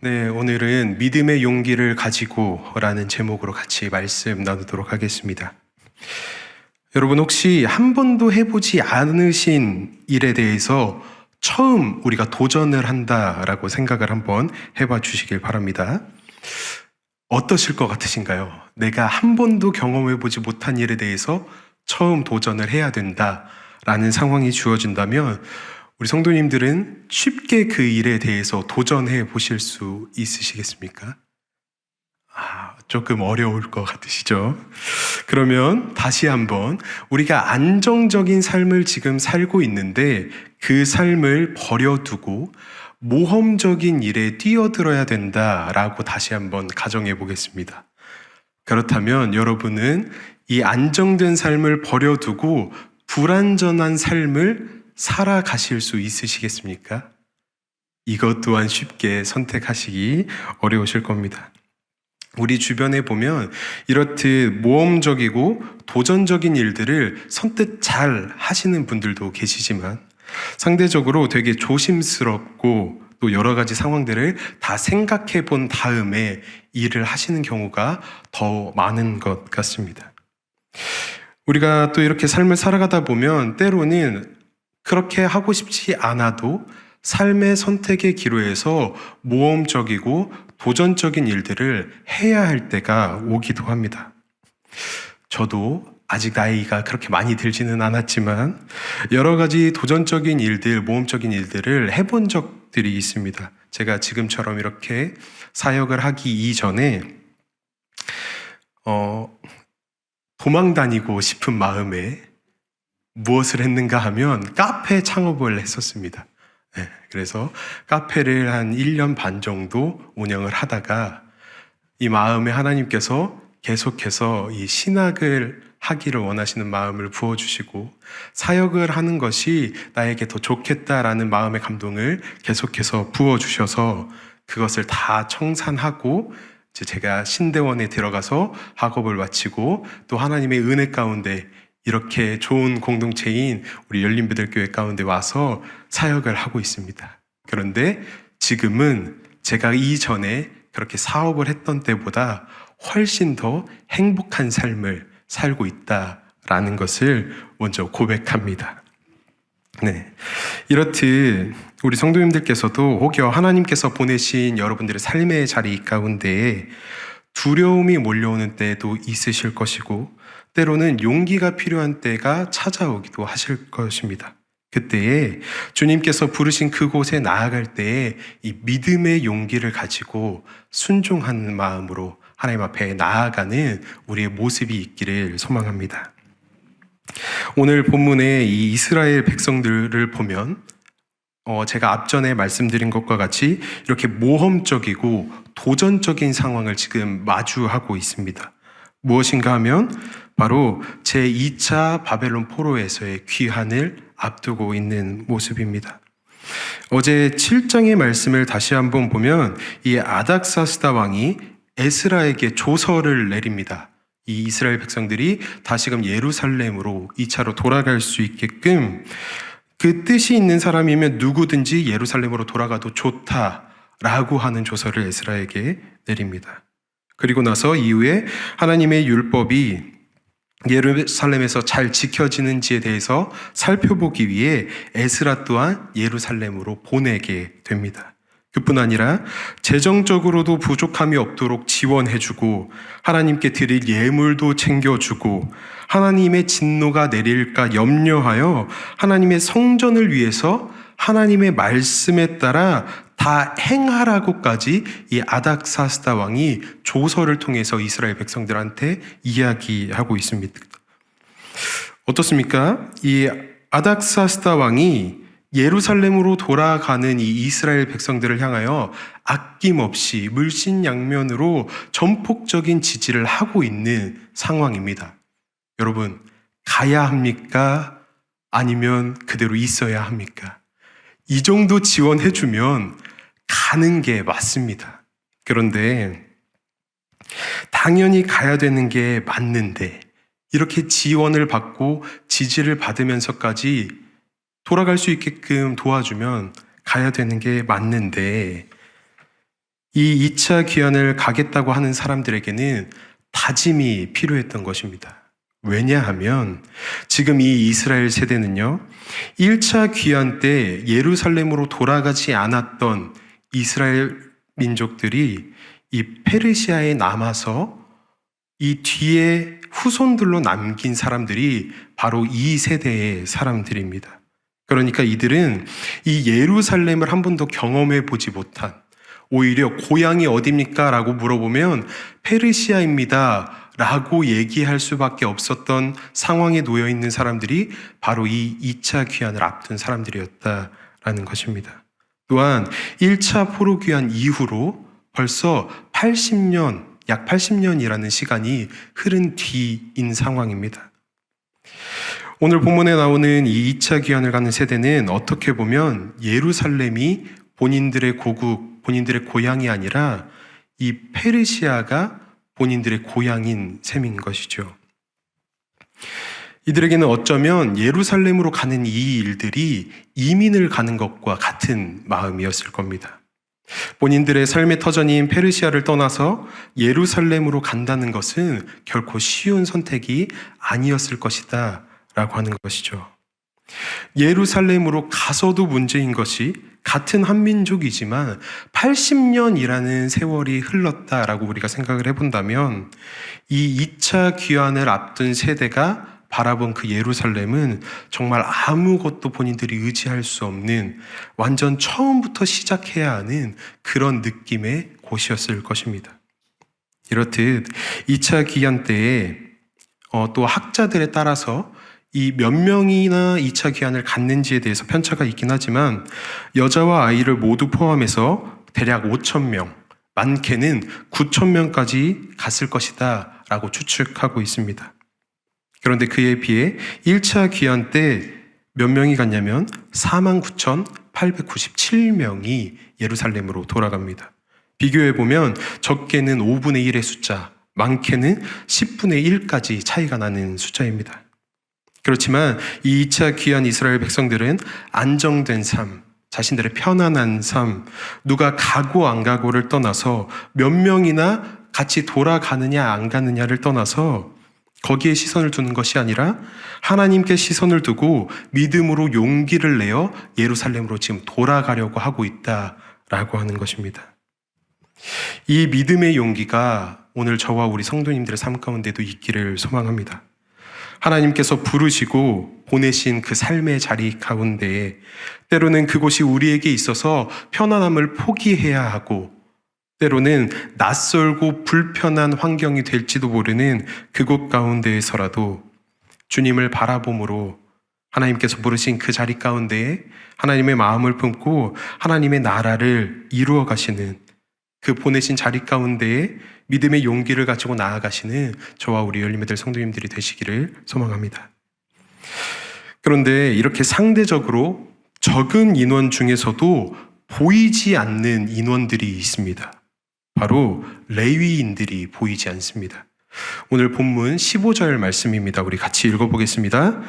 네, 오늘은 믿음의 용기를 가지고 라는 제목으로 같이 말씀 나누도록 하겠습니다. 여러분 혹시 한 번도 해보지 않으신 일에 대해서 처음 우리가 도전을 한다라고 생각을 한번 해봐 주시길 바랍니다. 어떠실 것 같으신가요? 내가 한 번도 경험해보지 못한 일에 대해서 처음 도전을 해야 된다라는 상황이 주어진다면 우리 성도님들은 쉽게 그 일에 대해서 도전해 보실 수 있으시겠습니까? 조금 어려울 것 같으시죠? 그러면 다시 한번 우리가 안정적인 삶을 지금 살고 있는데 그 삶을 버려두고 모험적인 일에 뛰어들어야 된다라고 다시 한번 가정해 보겠습니다. 그렇다면 여러분은 이 안정된 삶을 버려두고 불안전한 삶을 살아가실 수 있으시겠습니까? 이것 또한 쉽게 선택하시기 어려우실 겁니다. 우리 주변에 보면 이렇듯 모험적이고 도전적인 일들을 선뜻 잘 하시는 분들도 계시지만 상대적으로 되게 조심스럽고 또 여러 가지 상황들을 다 생각해 본 다음에 일을 하시는 경우가 더 많은 것 같습니다. 우리가 또 이렇게 삶을 살아가다 보면 때로는 그렇게 하고 싶지 않아도 삶의 선택의 기로에서 모험적이고 도전적인 일들을 해야 할 때가 오기도 합니다. 저도 아직 나이가 그렇게 많이 들지는 않았지만 여러 가지 도전적인 일들, 모험적인 일들을 해본 적들이 있습니다. 제가 지금처럼 이렇게 사역을 하기 이전에 도망 다니고 싶은 마음에 무엇을 했는가 하면 카페 창업을 했었습니다. 네, 그래서 카페를 한 1년 반 정도 운영을 하다가 이 마음에 하나님께서 계속해서 이 신학을 하기를 원하시는 마음을 부어주시고 사역을 하는 것이 나에게 더 좋겠다라는 마음의 감동을 계속해서 부어주셔서 그것을 다 청산하고 제가 신대원에 들어가서 학업을 마치고 또 하나님의 은혜 가운데 이렇게 좋은 공동체인 우리 열린베델교회 가운데 와서 사역을 하고 있습니다. 그런데 지금은 제가 이전에 그렇게 사업을 했던 때보다 훨씬 더 행복한 삶을 살고 있다라는 것을 먼저 고백합니다. 네, 이렇듯 우리 성도님들께서도 혹여 하나님께서 보내신 여러분들의 삶의 자리 가운데에 두려움이 몰려오는 때도 있으실 것이고 때로는 용기가 필요한 때가 찾아오기도 하실 것입니다. 그때에 주님께서 부르신 그곳에 나아갈 때에 이 믿음의 용기를 가지고 순종하는 마음으로 하나님 앞에 나아가는 우리의 모습이 있기를 소망합니다. 오늘 본문의 이 이스라엘 백성들을 보면 제가 앞전에 말씀드린 것과 같이 이렇게 모험적이고 도전적인 상황을 지금 마주하고 있습니다. 무엇인가 하면 바로 제2차 바벨론 포로에서의 귀환을 앞두고 있는 모습입니다. 어제 7장의 말씀을 다시 한번 보면 이 아닥사스다 왕이 에스라에게 조서를 내립니다. 이 이스라엘 백성들이 다시금 예루살렘으로 2차로 돌아갈 수 있게끔 그 뜻이 있는 사람이면 누구든지 예루살렘으로 돌아가도 좋다라고 하는 조서를 에스라에게 내립니다. 그리고 나서 이후에 하나님의 율법이 예루살렘에서 잘 지켜지는지에 대해서 살펴보기 위해 에스라 또한 예루살렘으로 보내게 됩니다. 그뿐 아니라 재정적으로도 부족함이 없도록 지원해주고 하나님께 드릴 예물도 챙겨주고 하나님의 진노가 내릴까 염려하여 하나님의 성전을 위해서 하나님의 말씀에 따라 다 행하라고까지 이 아닥사스다 왕이 조서를 통해서 이스라엘 백성들한테 이야기하고 있습니다. 어떻습니까? 이 아닥사스다 왕이 예루살렘으로 돌아가는 이 이스라엘 백성들을 향하여 아낌없이 물신양면으로 전폭적인 지지를 하고 있는 상황입니다. 여러분, 가야 합니까? 아니면 그대로 있어야 합니까? 이 정도 지원해주면 가는 게 맞습니다. 그런데 당연히 가야 되는 게 맞는데 이렇게 지원을 받고 지지를 받으면서까지 돌아갈 수 있게끔 도와주면 가야 되는 게 맞는데 이 2차 귀환을 가겠다고 하는 사람들에게는 다짐이 필요했던 것입니다. 왜냐하면 지금 이 이스라엘 세대는요, 1차 귀환 때 예루살렘으로 돌아가지 않았던 이스라엘 민족들이 이 페르시아에 남아서 이 뒤에 후손들로 남긴 사람들이 바로 이 세대의 사람들입니다. 그러니까 이들은 이 예루살렘을 한 번도 경험해 보지 못한, 오히려 고향이 어디입니까? 라고 물어보면 페르시아입니다 라고 얘기할 수밖에 없었던 상황에 놓여 있는 사람들이 바로 이 2차 귀환을 앞둔 사람들이었다라는 것입니다. 또한 1차 포로 귀환 이후로 벌써 80년, 약 80년이라는 시간이 흐른 뒤인 상황입니다. 오늘 본문에 나오는 이 2차 귀환을 가는 세대는 어떻게 보면 예루살렘이 본인들의 고국, 본인들의 고향이 아니라 이 페르시아가 본인들의 고향인 셈인 것이죠. 이들에게는 어쩌면 예루살렘으로 가는 이 일들이 이민을 가는 것과 같은 마음이었을 겁니다. 본인들의 삶의 터전인 페르시아를 떠나서 예루살렘으로 간다는 것은 결코 쉬운 선택이 아니었을 것이다 라고 하는 것이죠. 예루살렘으로 가서도 문제인 것이 같은 한민족이지만 80년이라는 세월이 흘렀다라고 우리가 생각을 해본다면 이 2차 귀환을 앞둔 세대가 바라본 그 예루살렘은 정말 아무것도 본인들이 의지할 수 없는 완전 처음부터 시작해야 하는 그런 느낌의 곳이었을 것입니다. 이렇듯 2차 귀환 때에 또 학자들에 따라서 이 몇 명이나 2차 귀환을 갔는지에 대해서 편차가 있긴 하지만 여자와 아이를 모두 포함해서 대략 5,000명, 많게는 9,000명까지 갔을 것이다 라고 추측하고 있습니다. 그런데 그에 비해 1차 귀환 때 몇 명이 갔냐면 49,897명이 예루살렘으로 돌아갑니다. 비교해보면 적게는 5분의 1의 숫자, 많게는 10분의 1까지 차이가 나는 숫자입니다. 그렇지만 이 2차 귀환 이스라엘 백성들은 안정된 삶, 자신들의 편안한 삶, 누가 가고 안 가고를 떠나서 몇 명이나 같이 돌아가느냐 안 가느냐를 떠나서 거기에 시선을 두는 것이 아니라 하나님께 시선을 두고 믿음으로 용기를 내어 예루살렘으로 지금 돌아가려고 하고 있다라고 하는 것입니다. 이 믿음의 용기가 오늘 저와 우리 성도님들의 삶 가운데도 있기를 소망합니다. 하나님께서 부르시고 보내신 그 삶의 자리 가운데에 때로는 그곳이 우리에게 있어서 편안함을 포기해야 하고 때로는 낯설고 불편한 환경이 될지도 모르는 그곳 가운데에서라도 주님을 바라봄으로 하나님께서 부르신 그 자리 가운데에 하나님의 마음을 품고 하나님의 나라를 이루어 가시는 그 보내신 자리 가운데에 믿음의 용기를 가지고 나아가시는 저와 우리 열림의 성도님들이 되시기를 소망합니다. 그런데 이렇게 상대적으로 적은 인원 중에서도 보이지 않는 인원들이 있습니다. 바로 레위인들이 보이지 않습니다. 오늘 본문 15절 말씀입니다. 우리 같이 읽어보겠습니다.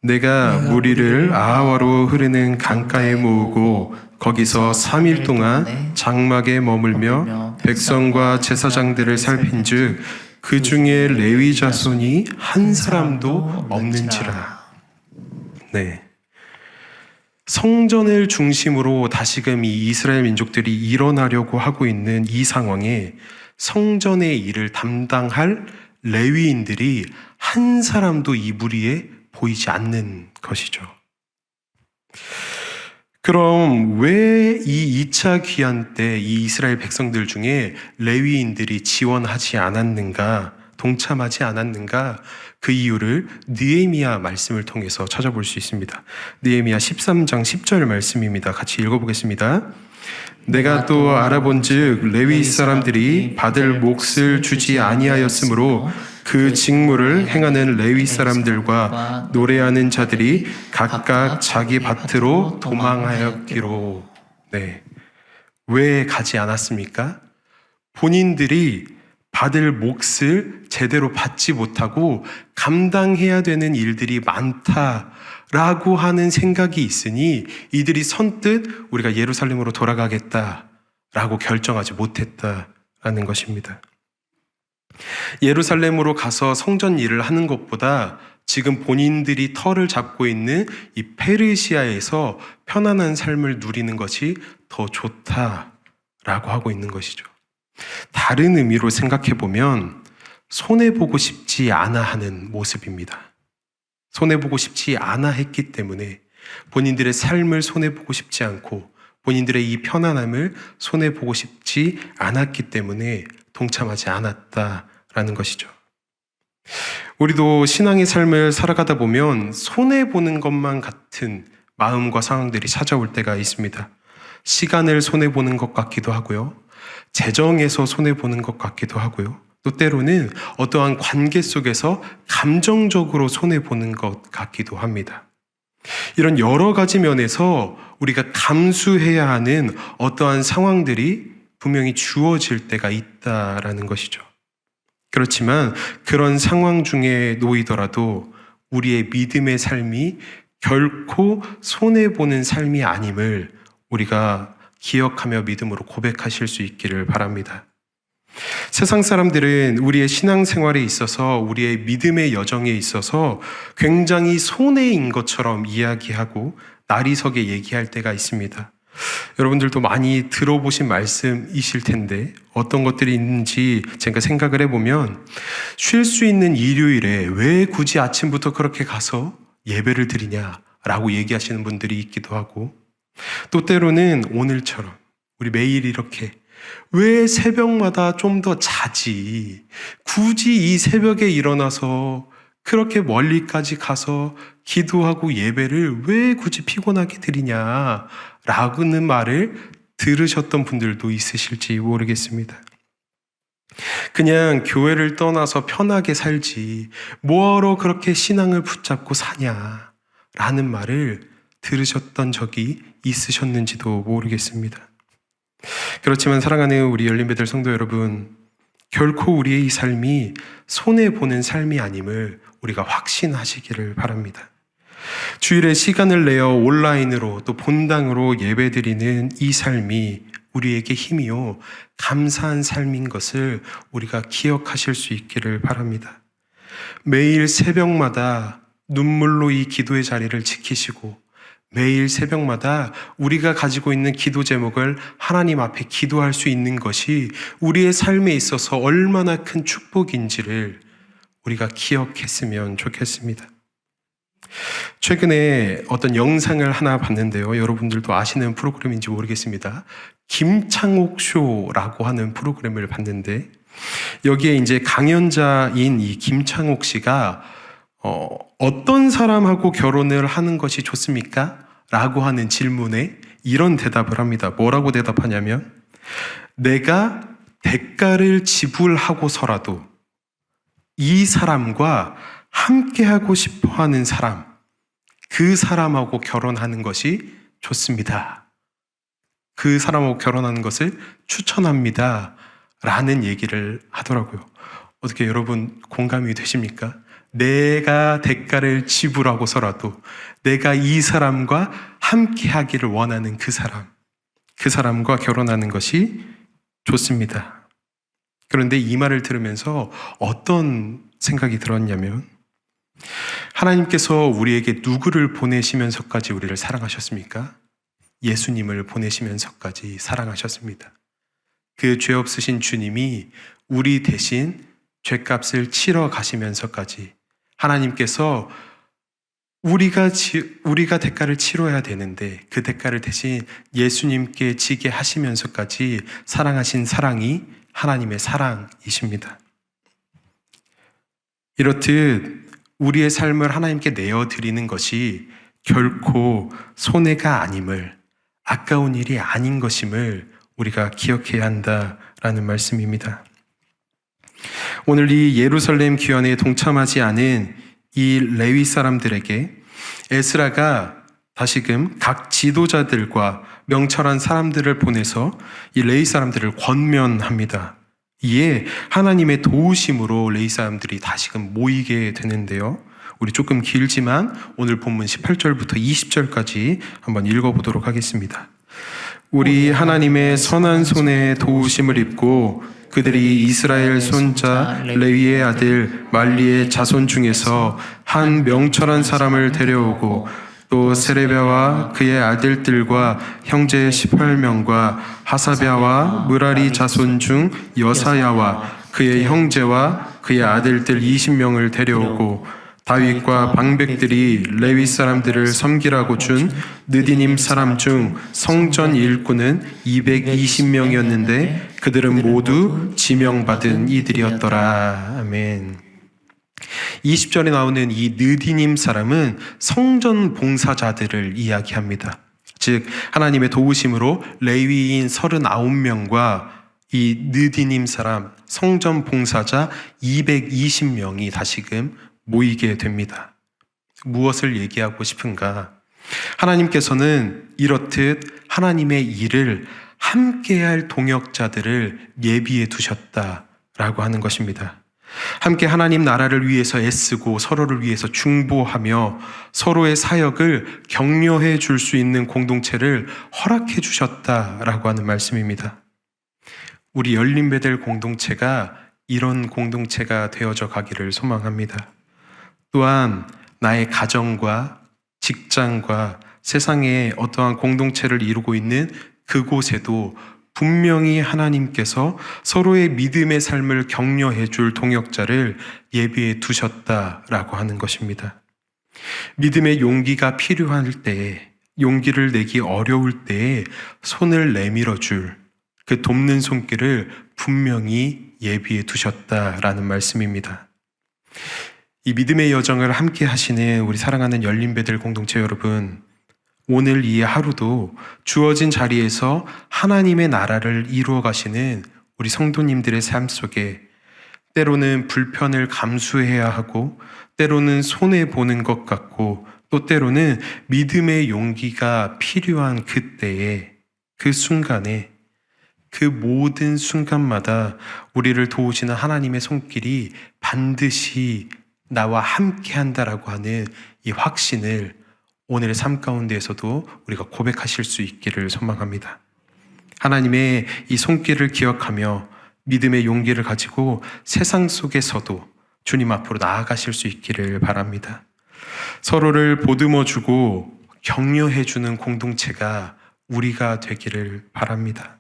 내가 무리를 아하와로 흐르는 강가에 모으고 거기서 3일 동안 장막에 머물며 백성과 제사장들을 살핀즉 그 중에 레위 자손이 한 사람도 없는지라. 네. 성전을 중심으로 다시금 이 이스라엘 민족들이 일어나려고 하고 있는 이 상황에 성전의 일을 담당할 레위인들이 한 사람도 이 무리에 보이지 않는 것이죠. 그럼 왜 이 2차 귀환 때 이 이스라엘 백성들 중에 레위인들이 지원하지 않았는가, 동참하지 않았는가? 그 이유를 느헤미야 말씀을 통해서 찾아볼 수 있습니다. 느헤미야 13장 10절 말씀입니다. 같이 읽어보겠습니다. 내가 또 알아본즉 레위 사람들이 받을 몫을 주지 아니하였으므로 그 직무를 행하는 레위 사람들과 노래하는 자들이 각각 자기 밭으로 도망하였기로. 네. 왜 가지 않았습니까? 본인들이 받을 몫을 제대로 받지 못하고 감당해야 되는 일들이 많다라고 하는 생각이 있으니 이들이 선뜻 우리가 예루살렘으로 돌아가겠다, 라고 결정하지 못했다라는 것입니다. 예루살렘으로 가서 성전 일을 하는 것보다 지금 본인들이 터를 잡고 있는 이 페르시아에서 편안한 삶을 누리는 것이 더 좋다라고 하고 있는 것이죠. 다른 의미로 생각해 보면 손해보고 싶지 않아 하는 모습입니다. 손해보고 싶지 않아 했기 때문에 본인들의 삶을 손해보고 싶지 않고 본인들의 이 편안함을 손해보고 싶지 않았기 때문에 동참하지 않았다라는 것이죠. 우리도 신앙의 삶을 살아가다 보면 손해보는 것만 같은 마음과 상황들이 찾아올 때가 있습니다. 시간을 손해보는 것 같기도 하고요. 재정에서 손해보는 것 같기도 하고요. 또 때로는 어떠한 관계 속에서 감정적으로 손해보는 것 같기도 합니다. 이런 여러 가지 면에서 우리가 감수해야 하는 어떠한 상황들이 분명히 주어질 때가 있다라는 것이죠. 그렇지만 그런 상황 중에 놓이더라도 우리의 믿음의 삶이 결코 손해보는 삶이 아님을 우리가 기억하며 믿음으로 고백하실 수 있기를 바랍니다. 세상 사람들은 우리의 신앙생활에 있어서 우리의 믿음의 여정에 있어서 굉장히 손해인 것처럼 이야기하고 나리석에 얘기할 때가 있습니다. 여러분들도 많이 들어보신 말씀이실 텐데 어떤 것들이 있는지 제가 생각을 해보면 쉴 수 있는 일요일에 왜 굳이 아침부터 그렇게 가서 예배를 드리냐라고 얘기하시는 분들이 있기도 하고 또 때로는 오늘처럼 우리 매일 이렇게 왜 새벽마다 좀 더 자지 굳이 이 새벽에 일어나서 그렇게 멀리까지 가서 기도하고 예배를 왜 굳이 피곤하게 드리냐라는 말을 들으셨던 분들도 있으실지 모르겠습니다. 그냥 교회를 떠나서 편하게 살지 뭐하러 그렇게 신앙을 붙잡고 사냐라는 말을 들으셨던 적이 있으셨는지도 모르겠습니다. 그렇지만 사랑하는 우리 열린배들 성도 여러분, 결코 우리의 이 삶이 손해보는 삶이 아님을 우리가 확신하시기를 바랍니다. 주일에 시간을 내어 온라인으로 또 본당으로 예배드리는 이 삶이 우리에게 힘이요 감사한 삶인 것을 우리가 기억하실 수 있기를 바랍니다. 매일 새벽마다 눈물로 이 기도의 자리를 지키시고 매일 새벽마다 우리가 가지고 있는 기도 제목을 하나님 앞에 기도할 수 있는 것이 우리의 삶에 있어서 얼마나 큰 축복인지를 우리가 기억했으면 좋겠습니다. 최근에 어떤 영상을 하나 봤는데요. 여러분들도 아시는 프로그램인지 모르겠습니다. 김창옥 쇼라고 하는 프로그램을 봤는데 여기에 이제 강연자인 이 김창옥 씨가 어떤 사람하고 결혼을 하는 것이 좋습니까? 라고 하는 질문에 이런 대답을 합니다. 뭐라고 대답하냐면 내가 대가를 지불하고서라도 이 사람과 함께하고 싶어하는 사람, 그 사람하고 결혼하는 것이 좋습니다. 그 사람하고 결혼하는 것을 추천합니다. 라는 얘기를 하더라고요. 어떻게 여러분 공감이 되십니까? 내가 대가를 지불하고서라도 내가 이 사람과 함께 하기를 원하는 그 사람과 결혼하는 것이 좋습니다. 그런데 이 말을 들으면서 어떤 생각이 들었냐면 하나님께서 우리에게 누구를 보내시면서까지 우리를 사랑하셨습니까? 예수님을 보내시면서까지 사랑하셨습니다. 그 죄 없으신 주님이 우리 대신 죄값을 치러 가시면서까지 하나님께서 우리가 대가를 치러야 되는데 그 대가를 대신 예수님께 지게 하시면서까지 사랑하신 사랑이 하나님의 사랑이십니다. 이렇듯 우리의 삶을 하나님께 내어드리는 것이 결코 손해가 아님을, 아까운 일이 아닌 것임을 우리가 기억해야 한다라는 말씀입니다. 오늘 이 예루살렘 귀환에 동참하지 않은 이 레위 사람들에게 에스라가 다시금 각 지도자들과 명철한 사람들을 보내서 이 레위 사람들을 권면합니다. 이에 하나님의 도우심으로 레위 사람들이 다시금 모이게 되는데요. 우리 조금 길지만 오늘 본문 18절부터 20절까지 한번 읽어보도록 하겠습니다. 우리 하나님의 선한 손에 도우심을 입고 그들이 이스라엘 손자 레위의 아들 말리의 자손 중에서 한 명철한 사람을 데려오고 또 세레비아와 그의 아들들과 형제 18명과 하사랴와 무라리 자손 중 여사야와 그의 형제와 그의 아들들 20명을 데려오고 다윗과 방백들이 레위 사람들을 섬기라고 준 느디님 사람 중 성전 일꾼은 220명이었는데 그들은 모두 지명받은 이들이었더라. 아멘. 20절에 나오는 이 느디님 사람은 성전 봉사자들을 이야기합니다. 즉 하나님의 도우심으로 레위인 39명과 이 느디님 사람 성전 봉사자 220명이 다시금 모이게 됩니다. 무엇을 얘기하고 싶은가? 하나님께서는 이렇듯 하나님의 일을 함께할 동역자들을 예비해 두셨다라고 하는 것입니다. 함께 하나님 나라를 위해서 애쓰고 서로를 위해서 중보하며 서로의 사역을 격려해 줄 수 있는 공동체를 허락해 주셨다라고 하는 말씀입니다. 우리 열린 베델 공동체가 이런 공동체가 되어져 가기를 소망합니다. 또한 나의 가정과 직장과 세상에 어떠한 공동체를 이루고 있는 그곳에도 분명히 하나님께서 서로의 믿음의 삶을 격려해 줄 동역자를 예비해 두셨다라고 하는 것입니다. 믿음의 용기가 필요할 때에, 용기를 내기 어려울 때에 손을 내밀어 줄 그 돕는 손길을 분명히 예비해 두셨다라는 말씀입니다. 이 믿음의 여정을 함께 하시는 우리 사랑하는 열린 베델 공동체 여러분, 오늘 이 하루도 주어진 자리에서 하나님의 나라를 이루어 가시는 우리 성도님들의 삶 속에 때로는 불편을 감수해야 하고 때로는 손해보는 것 같고 또 때로는 믿음의 용기가 필요한 그때에 그 순간에 그 모든 순간마다 우리를 도우시는 하나님의 손길이 반드시 나와 함께 한다라고 하는 이 확신을 오늘의 삶 가운데에서도 우리가 고백하실 수 있기를 소망합니다. 하나님의 이 손길을 기억하며 믿음의 용기를 가지고 세상 속에서도 주님 앞으로 나아가실 수 있기를 바랍니다. 서로를 보듬어주고 격려해주는 공동체가 우리가 되기를 바랍니다.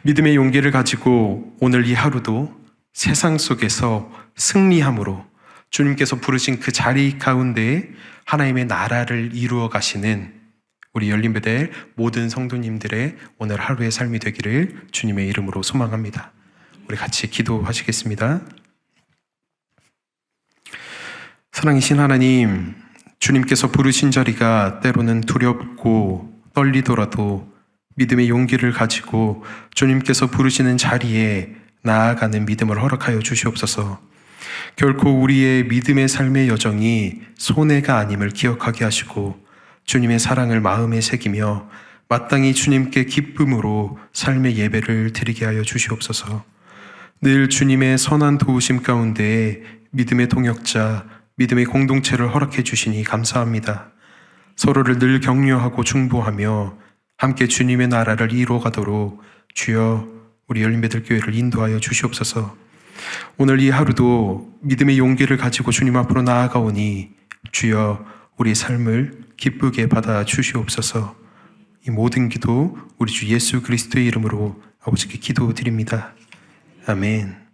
믿음의 용기를 가지고 오늘 이 하루도 세상 속에서 승리함으로 주님께서 부르신 그 자리 가운데에 하나님의 나라를 이루어 가시는 우리 열린 베델 모든 성도님들의 오늘 하루의 삶이 되기를 주님의 이름으로 소망합니다. 우리 같이 기도하시겠습니다. 사랑이신 하나님, 주님께서 부르신 자리가 때로는 두렵고 떨리더라도 믿음의 용기를 가지고 주님께서 부르시는 자리에 나아가는 믿음을 허락하여 주시옵소서. 결코 우리의 믿음의 삶의 여정이 손해가 아님을 기억하게 하시고 주님의 사랑을 마음에 새기며 마땅히 주님께 기쁨으로 삶의 예배를 드리게 하여 주시옵소서. 늘 주님의 선한 도우심 가운데 믿음의 동역자, 믿음의 공동체를 허락해 주시니 감사합니다. 서로를 늘 격려하고 중보하며 함께 주님의 나라를 이루어가도록 주여 우리 열린베델교회를 인도하여 주시옵소서. 오늘 이 하루도 믿음의 용기를 가지고 주님 앞으로 나아가오니 주여 우리 삶을 기쁘게 받아 주시옵소서. 이 모든 기도 우리 주 예수 그리스도의 이름으로 아버지께 기도드립니다. 아멘.